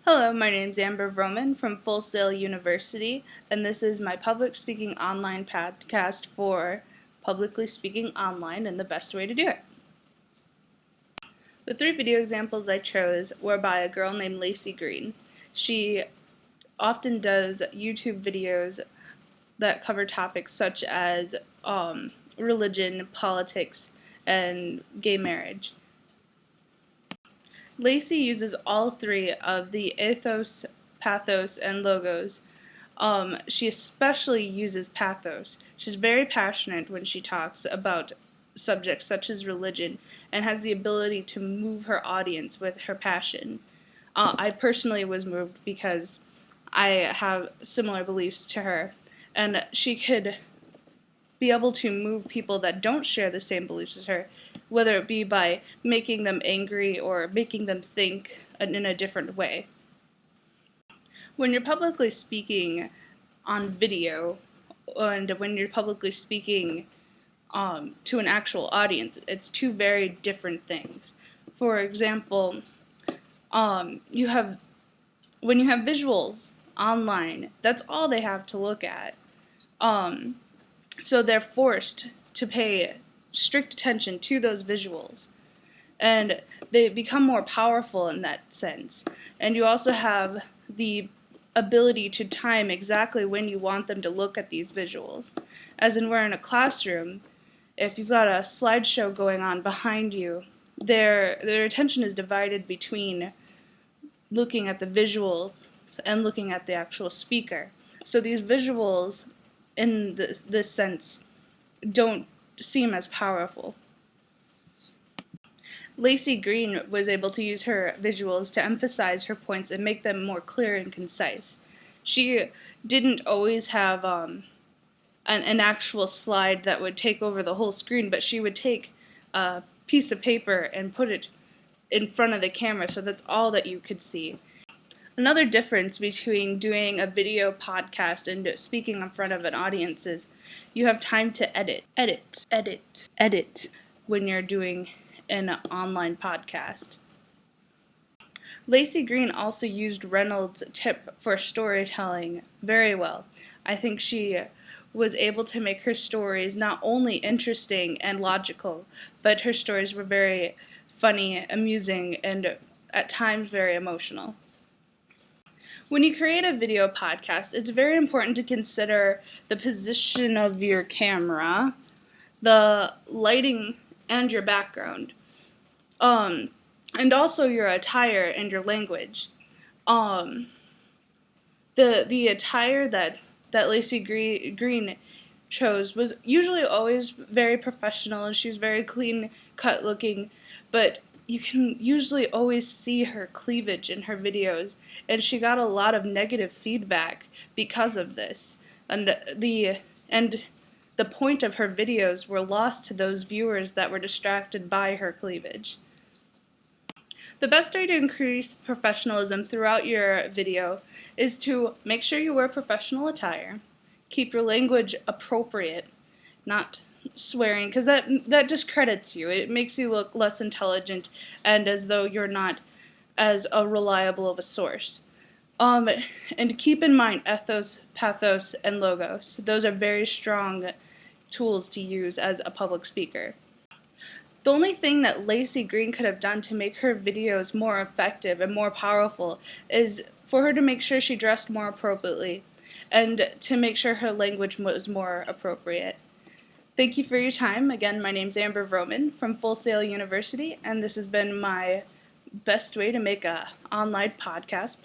Hello, my name's Amber Vroman from Full Sail University, and this is my public speaking online podcast for publicly speaking online and the best way to do it. The 3 video examples I chose were by a girl named Lacey Green. She often does YouTube videos that cover topics such as religion, politics, and gay marriage. Lacey uses all 3 of the ethos, pathos, and logos. She especially uses pathos. She's very passionate when she talks about subjects such as religion and has the ability to move her audience with her passion. I personally was moved because I have similar beliefs to her, and she could be able to move people that don't share the same beliefs as her, whether it be by making them angry or making them think in a different way. When you're publicly speaking on video and when you're publicly speaking to an actual audience, it's 2 very different things. For example, when you have visuals online, that's all they have to look at. So they're forced to pay strict attention to those visuals, and they become more powerful in that sense. And you also have the ability to time exactly when you want them to look at these visuals. As in, we're in a classroom, if you've got a slideshow going on behind you, their attention is divided between looking at the visuals and looking at the actual speaker. So these visuals, in this sense, don't seem as powerful. Lacey Green was able to use her visuals to emphasize her points and make them more clear and concise. She didn't always have an actual slide that would take over the whole screen, but she would take a piece of paper and put it in front of the camera so that's all that you could see. Another difference between doing a video podcast and speaking in front of an audience is you have time to edit when you're doing an online podcast. Lacey Green also used Reynolds' tip for storytelling very well. I think she was able to make her stories not only interesting and logical, but her stories were very funny, amusing, and at times very emotional. When you create a video podcast, it's very important to consider the position of your camera, the lighting, and your background, and also your attire and your language. The attire that Lacey Green chose was usually always very professional, and she was very clean cut looking, but you can usually always see her cleavage in her videos, and she got a lot of negative feedback because of this. And the point of her videos were lost to those viewers that were distracted by her cleavage. The best way to increase professionalism throughout your video is to make sure you wear professional attire, keep your language appropriate, not swearing, because that discredits you. It makes you look less intelligent and as though you're not as reliable of a source. And keep in mind ethos, pathos, and logos. Those are very strong tools to use as a public speaker. The only thing that Lacey Green could have done to make her videos more effective and more powerful is for her to make sure she dressed more appropriately and to make sure her language was more appropriate. Thank you for your time. Again, my name's Amber Vroman from Full Sail University, and this has been my best way to make a online podcast.